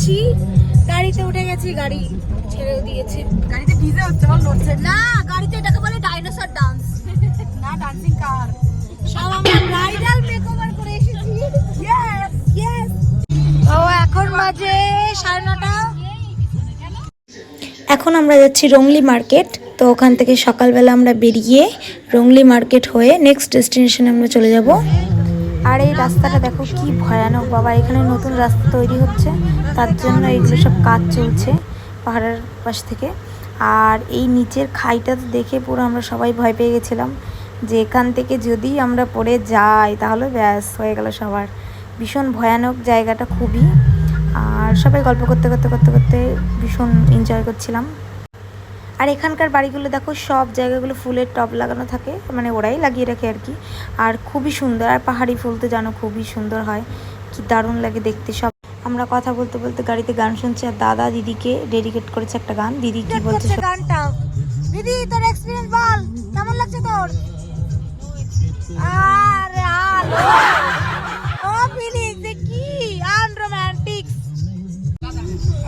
খুশি, গাড়িতে উঠে গেছি, গাড়ি ছেড়েও দিয়েছে। গাড়িতে ডিজে হচ্ছে, আমার নড়ছে না। গাড়িতে এটাকে বলে ডাইনোসর ডান্স, না ডান্সিং কার। সব আমরা ব্রাইডাল মেকওভার করে এসেছি। Yes yes. ও এখন বাজে 9:30। এখন আমরা যাচ্ছি রংলি মার্কেট। তো ওখান থেকে সকালবেলা আমরা বেরিয়ে রংলি মার্কেট হয়ে নেক্সট ডেস্টিনেশনে আমরা চলে যাব। আর এই রাস্তাটা দেখো কি ভয়ানক বাবা, এখানে নতুন রাস্তা তৈরি হচ্ছে, তার জন্য এইগুলো সব কাজ চলছে পাহাড়ের পাশ থেকে। আর এই নিচের খাইটা তো দেখে পুরো আমরা সবাই ভয় পেয়ে গেছিলাম যে এখান থেকে যদি আমরা পড়ে যাই তাহলে ব্যাস হয়ে গেল সবার। ভীষণ ভয়ানক জায়গাটা খুবই। আর সবাই গল্প করতে করতে করতে করতে ভীষণ এনজয় করছিলাম। আর এখানকার বাড়িগুলো দেখো, সব জায়গাগুলো ফুলের টব লাগানো থাকে, মানে ওরাই লাগিয়ে রাখে আর কি। আর খুবই সুন্দর, আর পাহাড়ি ফুল তো জানো খুবই সুন্দর হয়, কি দারুণ লাগে দেখতে। সব আমরা কথা বলতে বলতে গাড়িতে গান শুনছি, আর দাদা দিদিকে ডেডিকেট করেছে একটা গান। দিদি কি বলছে গানটা? দিদি তোর এক্সপেরিয়েন্স বল, কেমন লাগছে তোর? আরে ও ফিলিং দেখি আনরোম্যান্টিক।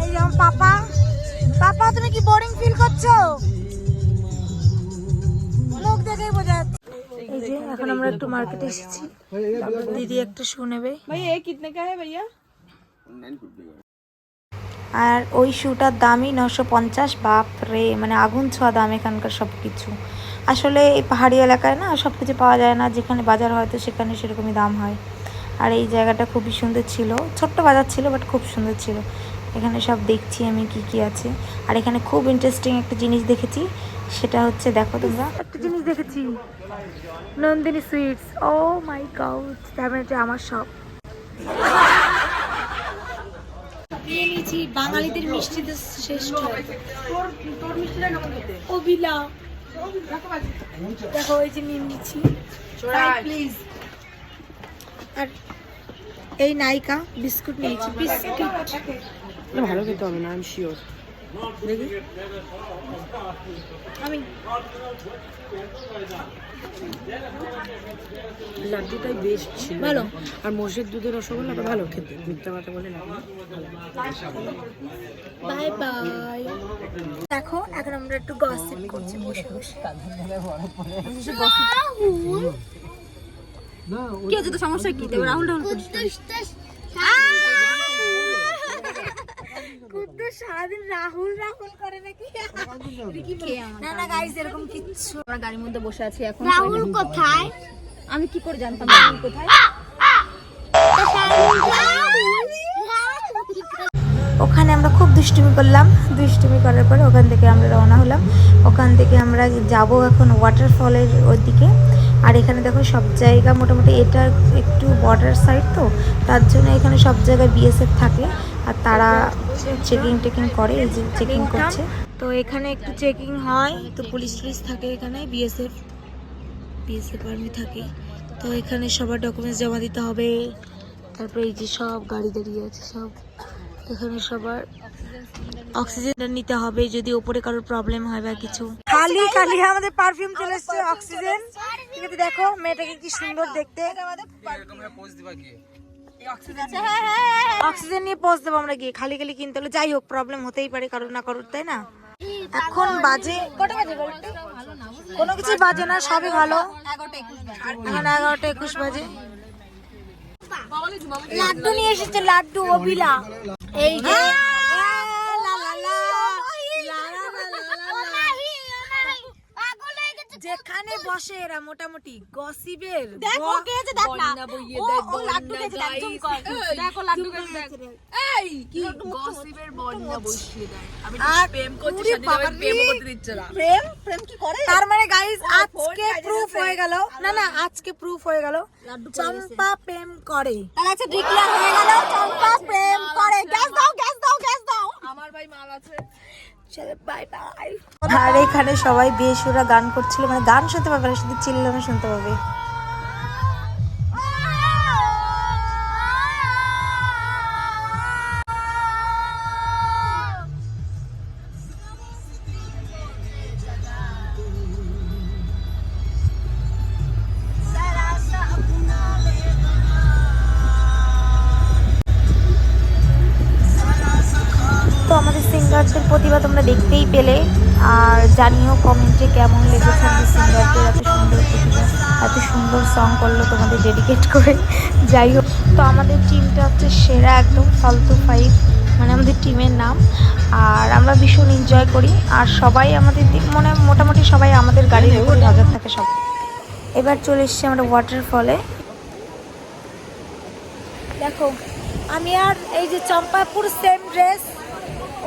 এই যেমন পাপা, পাপা তুমি কি বোরিং ফিল করছো? লোক দেখেই বোঝা যাচ্ছে। এই যে এখন আমরা একটু মার্কেটে এসেছি, দিদি একটা শু নেবে। ভাইয়া এই কিতনে কা হ্যায় ভাইয়া? আর ওই শুটার দামই 950। বাপ রে, মানে আগুন ছোঁয়া দাম এখানকার সব কিছু। আসলে এই পাহাড়ি এলাকায় না সব কিছু পাওয়া যায় না, যেখানে বাজার হয় তো সেখানে সেরকমই দাম হয়। আর এই জায়গাটা খুবই সুন্দর ছিল, ছোট্ট বাজার ছিল বাট খুব সুন্দর ছিল। এখানে সব দেখছি আমি কি কি আছে। আর এখানে খুব ইন্টারেস্টিং একটা জিনিস দেখেছি, সেটা হচ্ছে দেখো তোমরা, একটা জিনিস দেখেছি, নন্দিনী সুইটস। ও মাই গড, তার মানে এটা আমার সব নিয়ে নিয়েছি। বাঙালিদের মিষ্টি তো শ্রেষ্ঠ। তোর মিষ্টিটা কেমন খেতে? অবিলা দেখো, এই যে নিয়ে নিচ্ছি প্লিজ। আর এই নাইকা বিস্কুট নিয়েছি, বিস্কুট ভালো খেতে হবে না, আমি শিওর। দেখি আমি লাড্ডুটাই বেস্ট ছিল ভালো। আর মোষের দুধের রসগোল্লাটা ভালো খেতে, মিথ্যা কথা বলে না। Bye bye. দেখো এখন আমরা একটু গসিপ করছি বসে বসে। কি হচ্ছে তো সমস্যা কি? দেব রাহুল রাহুল কুদ্দুস সারাদিন রাহুল রাহুল করে নাকি? না না গাইস, এরকম কিচ্ছু। আমরা গাড়ির মধ্যে বসে আছি এখন। রাহুল কোথায়? আমি কি করে জানতাম রাহুল কোথায়? ওখানে আমরা খুব দুষ্টুমি করলাম, দুষ্টুমি করার পরে ওখান থেকে আমরা রওনা হলাম। ওখান থেকে আমরা যাব এখন ওয়াটারফলের ওই দিকে। আর এখানে দেখো সব জায়গা মোটামুটি, এটা একটু বর্ডার সাইড তো, তার জন্য এখানে সব জায়গায় বিএসএফ থাকে আর তারা চেকিং করে, এই যে চেকিং করছে। তো এখানে একটু চেকিং হয়, তো পুলিশ থাকে এখানে, বিএসএফ আর্মি থাকে। তো এখানে সবার ডকুমেন্টস জমা দিতে হবে। তারপরে এই যে সব গাড়ি দাঁড়িয়ে আছে, সব এখানে সবার অক্সিজেন নিতে হবে যদি উপরে কারোর প্রবলেম হয় বা কিছু। খালি খালি আমাদের পারফিউম চলে এসেছে, অক্সিজেন। ঠিক আছে, দেখো মেয়েটাকে কি সুন্দর দেখতে। অক্সিজেন নিয়ে পোজ দেবো আমরা গিয়ে, খালি খালি কিনতে হলে। যাই হোক, প্রবলেম হতেই পারে কারোর না কারোর, তাই না? এখন বাজে কটা বাজে? কোনো কিছু বাজে না, সবই ভালো। এখন 11:21 বাজে। লাড্ডু নিয়ে এসেছে, লাড্ডু অবিলা। এই যে যেখানে বসে এরা মোটামুটি গসিবের দেখো কে আছে, দেখ না ও লাড্ডু খেয়েছে, দেখ জুম কর, দেখো লাড্ডু খেয়েছে, দেখ। এই কি গসিবের বন্যা বসিয়ে দেয়। আমি প্রেম করতে সাথে যাবে, প্রেম করতে দিচ্ছে না। প্রেম কি করে? তার মানে গাইস আজকে প্রুফ হয়ে গেল, না না আজকে প্রুফ হয়ে গেল চম্পা প্রেম করে। তাহলে আচ্ছা ডিক্লেয়ার হয়ে গেল চম্পা প্রেম করে। গ্যাস দাও গ্যাস দাও গ্যাস দাও। আমার ভাই মাল আছে। চলো বাই বাই। আর এখানে সবাই বেসুরা গান করছিল, মানে গান শুনতে পাবে না, শুধু চিল্লানো শুনতে পাবে। প্রতিভা তোমরা দেখতেই পেলে। আর জানিও কমেন্টে কেমন লেগেছে আমাদের সিঙ্গারকে, এত সুন্দর প্রতিভা এত সুন্দর সং করলো তোমাদের ডেডিকেট করে। যাই হোক, তো আমাদের টিমটা হচ্ছে সেরা একদম ফালতু 5 মানে আমাদের টিমের নাম। আর আমরা ভীষণ এনজয় করি। আর সবাই আমাদের মানে মোটামুটি সবাই আমাদের গাড়ির উপর নজর থাকে সব। এবার চলে এসেছি আমরা ওয়াটারফলে। দেখো আমি আর এই যে চম্পাপুর সেম ড্রেস,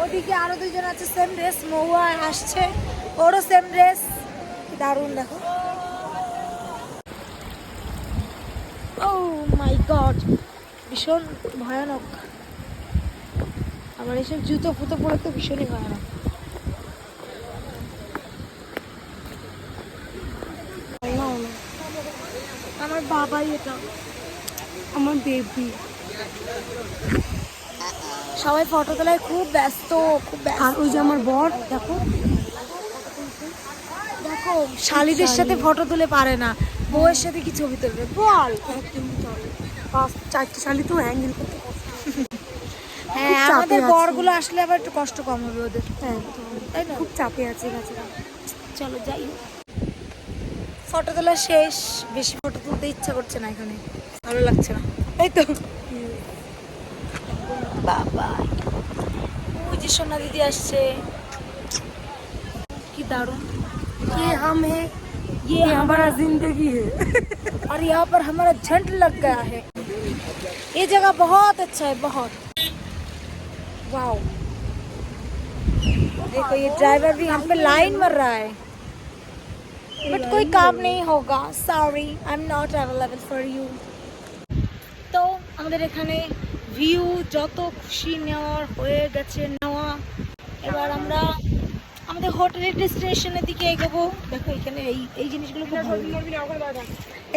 ওদিকে আরো দুজন আছে সেম ড্রেস, মহুয়া আসছে ওরও সেম ড্রেস, দারুণ দেখো। ও মাই গড, ভীষণ ভয়ানক। আমার এসব জুতো ফুতো পরে তো ভীষণই ভয়ানক। আমার বাবাই এটা, আমার বেবি। সবাই ফটো তোলায় খুব ব্যস্ত, খুব ব্যস্ত। আর ওই যে আমার বর, দেখো দেখো শালিদের সাথে ফটো তুলে পারে না, বউয়ের সাথে কি ছবি তুলবে বল। চারটে শালি তো হ্যাঙ্গেল করতে। হ্যাঁ, আমাদের বরগুলো আসলে আবার একটু কষ্ট কম হবে ওদের। হ্যাঁ তাই না, খুব চাপে আছে গাছেরা। চলো যাই, ফটো তোলা শেষ। বেশি ফটো তুলতে ইচ্ছা করছে না, এখানে ভালো লাগছে না, তাই তো। বাবা ওই যে সোনা দিদি আসছে, কি দারুণ। ये हम है, ये हमारा जिंदगी है और यहाँ पर हमारा झंड लग गया है। ये जगह बहुत अच्छा है, बहुत। वाओ, देखो ये ड्राइवर भी हम पे लाइन मार रहा है, बट कोई काम नहीं होगा, sorry I am not available for you. তো আমাদের এখানে ভিউ যত খুশি নেওয়ার হয়ে গেছে নেওয়া। এবার আমরা আমাদের হোটেলের ডেস্টিনেশনের দিকে এগোবো। দেখো এখানে এই জিনিসগুলো খুব ভালো।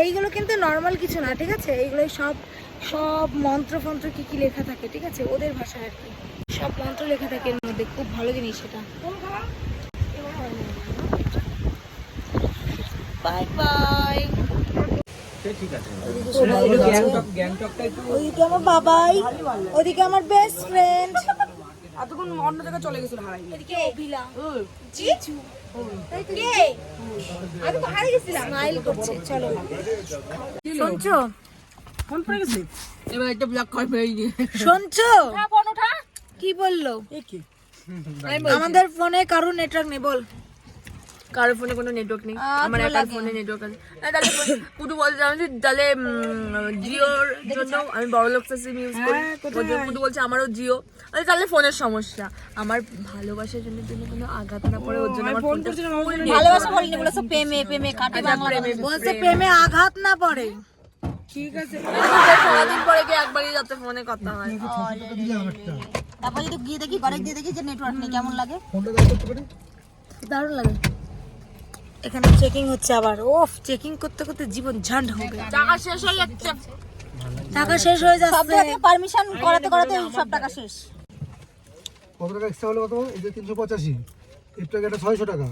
এইগুলো কিন্তু নর্মাল কিছু না, ঠিক আছে, এইগুলো সব মন্ত্র ফন্ত্র কি কি লেখা থাকে, ঠিক আছে, ওদের ভাষায় আর কি সব মন্ত্র লেখা থাকে এর মধ্যে। খুব ভালো জিনিস এটা। Bye bye. ওইদিকে আমার বাবাই, ওইদিকে আমার বেস্ট ফ্রেন্ড, এতক্ষণ অন্য জায়গায় চলে গেছিল হারাই। এদিকে অভিলা, জিজু, কে আমি তো হারিয়ে গেছিলাম, স্মাইল করছে। চলো শুনছো, ফোন পড়ে গেছে, এবার একটা ব্লক কল পেয়ে গিয়ে শুনছো ফোন ওঠা কি বললো। কি আমাদের ফোনে কারোর নেটওয়ার্ক নেই, বল। কারোর ফোনে কোনো নেটওয়ার্ক নেই, আমার একার ফোনে নেটওয়ার্ক আছে। তাহলে পুটু বলছে আমি তাহলে জিওর জন্য আমি বড় লোক সিম ইউজ করি, পুটু বলছে আমারও জিও। তাহলে ফোনের সমস্যা, আমার ভালোবাসার জন্য কোনো আঘাত না পড়ে ওর জন্য আমার ফোনটা ভালোবাসা বলিনি, বলেছো প্রেমে, প্রেমে কাটে বাংলা, বলছে প্রেমে আঘাত না পড়ে। ঠিক আছে, সারাদিন পরে কি একবারই যাতে ফোনে কথা হয়। তারপর যদি গিয়ে দেখি ঘরে গিয়ে দেখি যে নেটওয়ার্ক নেই, কেমন লাগে? দারুণ লাগে। এখানে চেকিং হচ্ছে আবার, ওফ চেকিং করতে করতে জীবন ঝান্ড হবে। টাকা শেষ হয়ে যাচ্ছে, টাকা শেষ হয়ে যাচ্ছে, পারমিশন করাতে করাতে সব টাকা শেষ। কত টাকা এক্সট্রা হলো? কত? এই যে 385, এর টাকা এটা 600 টাকা।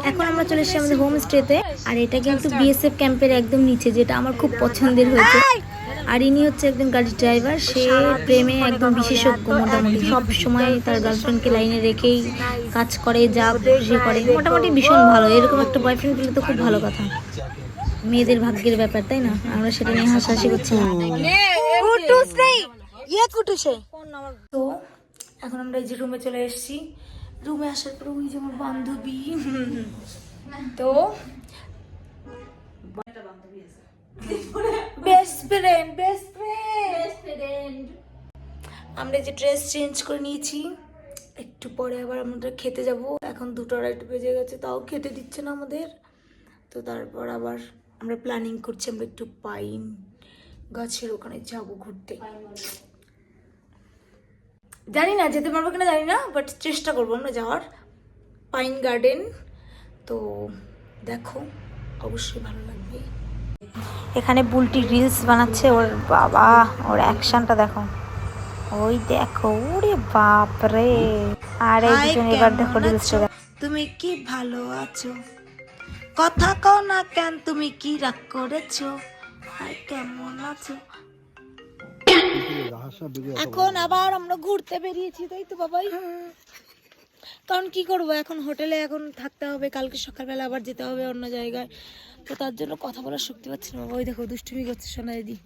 এখন আমরা চলে এসেছি আমাদের হোমস্টেতে। আর এটা কিন্তু বিএসএফ ক্যাম্পের একদম নিচে, যেটা আমার খুব পছন্দের হয়েছে। আর ইনি হচ্ছে একজন গাড়ির ড্রাইভার, সে প্রেমে একদম বিশেষজ্ঞ। মোটামুটি সব সময় তার গার্লফ্রেন্ডকে লাইনে রেখেই কাজ করে, যা খুশি করে। মোটামুটি ভীষণ ভালো। এরকম একটা বয়ফ্রেন্ড পেলে তো খুব ভালো কথা। মেয়েদের ভাগ্যের ব্যাপার, তাই না? আমরা সেটা নিয়ে হাসাহাসি করছিলাম। তো এখন আমরা এই যে রুমে চলে এসেছি। রুমে আসার পরে ওই যে আমার বান্ধবী, তো বেস্ট ফ্রেন্ড। আমরা যে ড্রেস চেঞ্জ করে নিয়েছি, একটু পরে আবার আমরা খেতে যাব। এখন 2:30 বেজে গেছে, তাও খেতে দিচ্ছে না আমাদের। তো তারপর আবার আমরা প্ল্যানিং করছি আমরা একটু পাইন গাছের ওখানে যাব ঘুরতে। জানি না যেতে পারবো কিনা, জানি না, বাট চেষ্টা করবো আমরা যাওয়ার, পাইন গার্ডেন। তো দেখো, অবশ্যই ভালো লাগবে। এখানে বুলটি রিলস বানাচ্ছে। ওর বাবা, ওর অ্যাকশনটা দেখো, ওই দেখো, ওরে বাপ রে। আর একজন এবার দেখো রিলসটা দেখো। তুমি কি ভালো আছো? কথা কও না কেন? তুমি কি রাগ করেছো? হাই কেমন আছো? এখন আবার আমরা ঘুরতে বেরিয়েছি, তাই তো বাবাই? কারণ কি করব, এখন হোটেলে এখন থাকতে হবে, কালকে সকালবেলা আবার যেতে হবে অন্য জায়গায়, তো তার জন্য কথা বলার শক্তি পাচ্ছি না বাবা। ওই দেখো দুষ্টুমি করছে সোনা দিদি।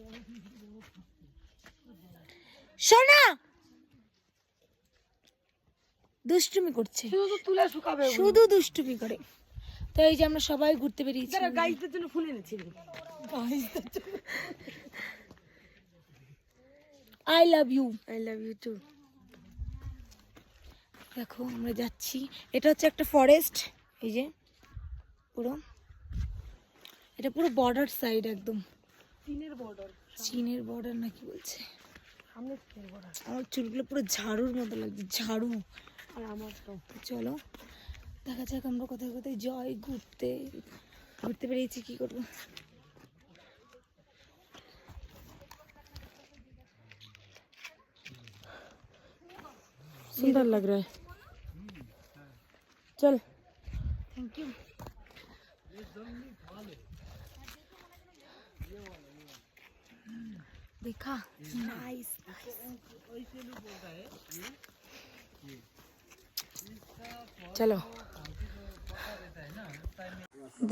সোনা দুষ্টুমি করছে, শুধু দুষ্টুমি করে। তো এই যে আমরা সবাই ঘুরতে বেরিয়েছি। গাইজদের জন্য ফুল এনেছি। I love you. I love you too. দেখো আমরা যাচ্ছি, এটা হচ্ছে একটা ফরেস্ট, এই যে পুরো এটা পুরো বর্ডার সাইড, একদম চীনের বর্ডার না কি বলছে। আমার চুলগুলো পুরো ঝাড়ুর মতো লাগছে, ঝাড়ু। আর আমার তো চলো দেখা যাক আমরা কোথায় কোথায় যাই। ঘুরতে ঘুরতে বেরিয়েছি, কি করবো। सुंदर लग रहा है। चल थैंक यू। देखा, नाइस। चलो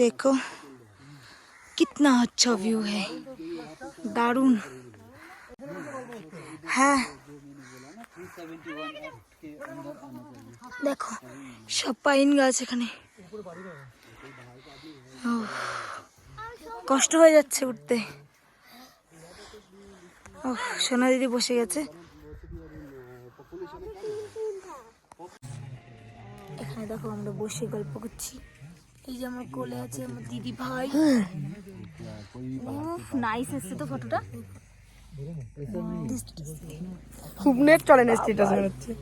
देखो कितना अच्छा व्यू है, दारुण है। দেখো সব পাইন গাছ এখানে। কষ্ট হয়ে যাচ্ছে উঠতে। সোনা দিদি বসে গেছে এখানে। দেখো আমরা বসে গল্প করছি। এই যে আমার কোলে আছে আমার দিদি ভাই। নাইস এসছে তো ফটোটা। খুব নেট চলে না স্ট্যাটাস বানাচ্ছে।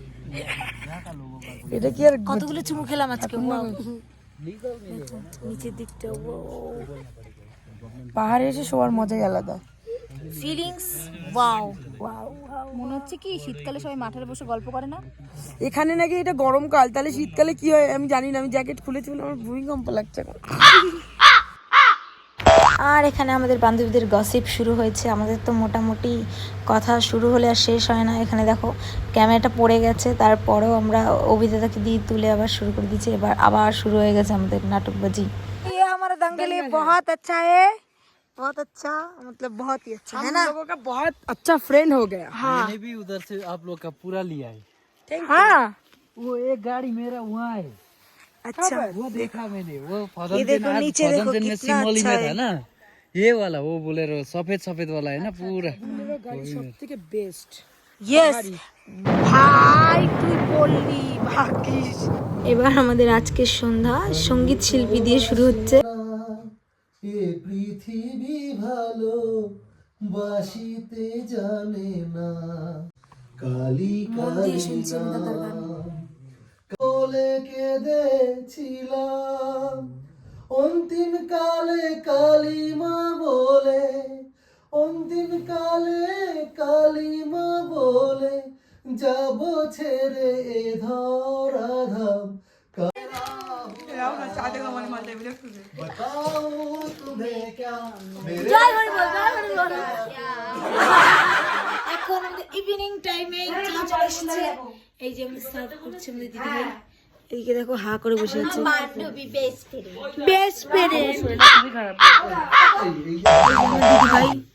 এটা কি আর কতগুলো চুমু খেলাম আজকে। নিচের দিকটা পাহাড়ে এসে শোয়ার মজাই আলাদা। Feelings wow wow. মনে হচ্ছে কি শীতকালে সবাই মাঠে বসে গল্প করে না। এখানে নাকি এটা গরমকাল, তাহলে শীতকালে কি হয় আমি জানি না। আমি জ্যাকেট খুলেছি বলে আমার ভূমিকম্প লাগছে। আর এখানে আমাদের বান্ধবীদের গসিপ শুরু হয়েছে। আমাদের তো মোটামুটি কথা শুরু হলে আর শেষ হয় না। এখানে দেখো ক্যামেরাটা পড়ে গেছে, তারপরেও আমরা অভিনেতাকে দিয়ে তুলে আবার শুরু করে দিচ্ছি। এবার আবার শুরু হয়ে গেছে আমাদের নাটকবাজি। ये हमारा दंगल बहुत अच्छा है, बहुत अच्छा, मतलब बहुत ही अच्छा है ना। हम लोगों का बहुत अच्छा फ्रेंड हो गया। हाँ मैंने भी उधर से आप लोग का पूरा लिया है। हाँ वो एक गाड़ी मेरा वहाँ है, अच्छा। वो देखा मैंने। वो ये देखो नीचे देखो में कितना सिमोली अच्छा में है। था ना, ये वाला वो बोलेरो सफेद सफेद वाला है ना पूरा। गाड़ी सबसे बेस्ट। यस ভাই তুই বললি ভাগ্যিস। এবার আমাদের আজকের সন্ধ্যা সঙ্গীত শিল্পী দিয়ে শুরু হচ্ছে। এ পৃথিবী ভালো বাসিতে জানে না, কালি কালি কোলে কেঁদেছিলাম অন্তিম কালে কালিমা বলে, অন্তিম কালে কালিমা বলে যাব ছেড়ে এ ধরাধাম। बताओ तुम्हें क्या मेरे এখন আমাদের ইভিনিং টাইমে চা চলে এসেছে। এই যে আমরা সার্ভ করছি আমাদের দিদি ভাই। এইদিকে দেখো হা করে বসে আছে বেস্ট ফ্রেন্ড।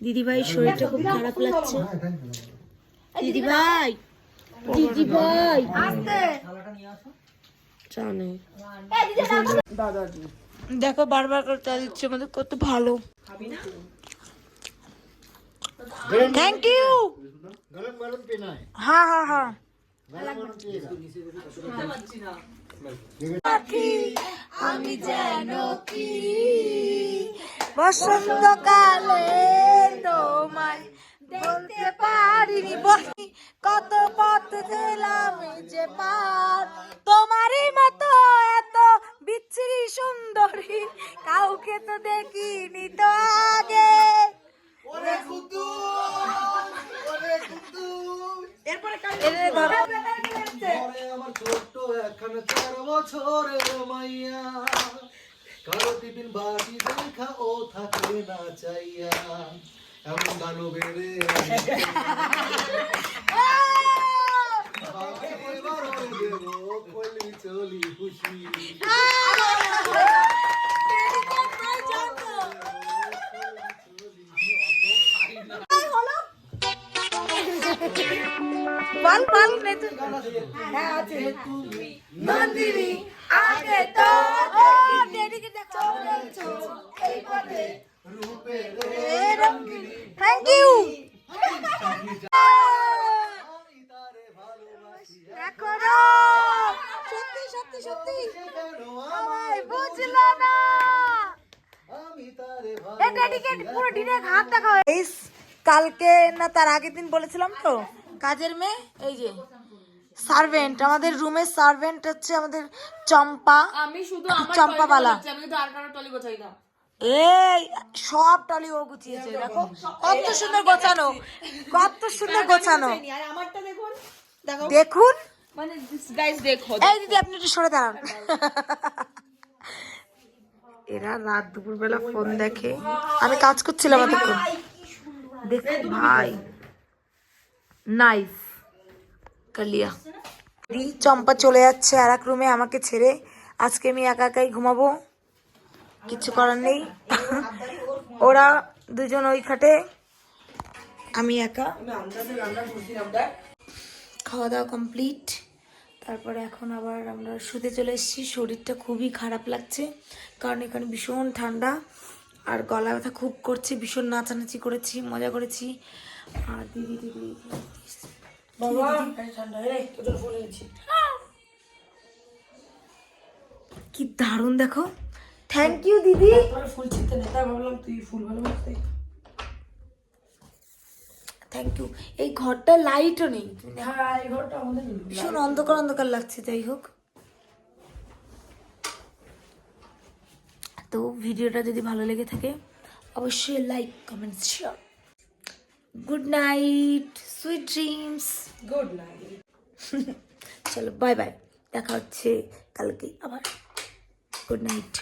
দিদি ভাই শরীরটা খুব খারাপ লাগছে। দিদি ভাই চা নেই। দেখো বারবার করে চা দিচ্ছে আমাদের, কত ভালো। Thank you. हाँ हाँ हाँ আমি যেন কি বসন্তকালে তোমায় বলতে পারিনি, বলি কত পথ গেলাম যে পার, তোমারই মতো এত বিচ্ছিরি সুন্দরী কাউকে তো দেখিনি তো আগে। আমার ছোট্ট একখানা 4 বছরের মাইয়া, কারো টিফিন বাটি দেখা ও থাকে না চাইয়া, এমন দানবের রে এবার দেব কলি চলি খুশি বল বল হ্যাঁ আছে নন্দিনী আগে তো ডেডিকে দেখো এই পথে রূপে রঙ্গিনী থ্যাংক ইউ দেখো না সত্যি সত্যি সত্যি আমায় বুঝলো না এই ডেডিকেট পুরো ডিরেক্ট হাত দেখা গাইস কালকে না তার আগের দিন বলেছিলাম তো কাজের মেয়ে এই যে সার্ভেন্ট আমাদের রুমের সার্ভেন্ট হচ্ছে আমাদের চম্পা আমি শুধু চম্পাওয়ালা আমি কিন্তু আর কারো টলি গোছাই না। এই সব টলি ও গুছিয়েছে দেখো কত সুন্দর গোছানো কত সুন্দর গোছানো আর আমারটা দেখুন দেখুন মানে গাইস দেখো এই দিদি আপনি একটু সরে দাঁড়ান এরা রাত দুপুর বেলা ফোন দেখে আমি কাজ করছিলাম এতক্ষণ দেখো ভাই নাইস কালিয়া চম্পা চলে যাচ্ছে আর এক রুমে আমাকে ছেড়ে আজকে আমি একা একাই ঘুমাবো কিছু করার নেই ওরা দুজন ওই খাটে আমি একা খাওয়া দাওয়া কমপ্লিট তারপরে এখন আবার আমরা শুতে চলে এসেছি শরীরটা খুবই খারাপ লাগছে কারণ এখানে ভীষণ ঠান্ডা আর গলা ব্যথা খুব করছে ভীষণ নাচানাচি করেছি মজা করেছি আর দিদি দিদি কি দারুণ দেখো থ্যাংক ইউ দিদি থ্যাংক ইউ এই ঘরটা লাইটও নেই ভীষণ অন্ধকার অন্ধকার লাগছে যাই হোক তো ভিডিওটা যদি ভালো লেগে থাকে অবশ্যই like comment share good night sweet dreams good night চলো বাই বাই দেখা হচ্ছে কালকে আবার গুড নাইট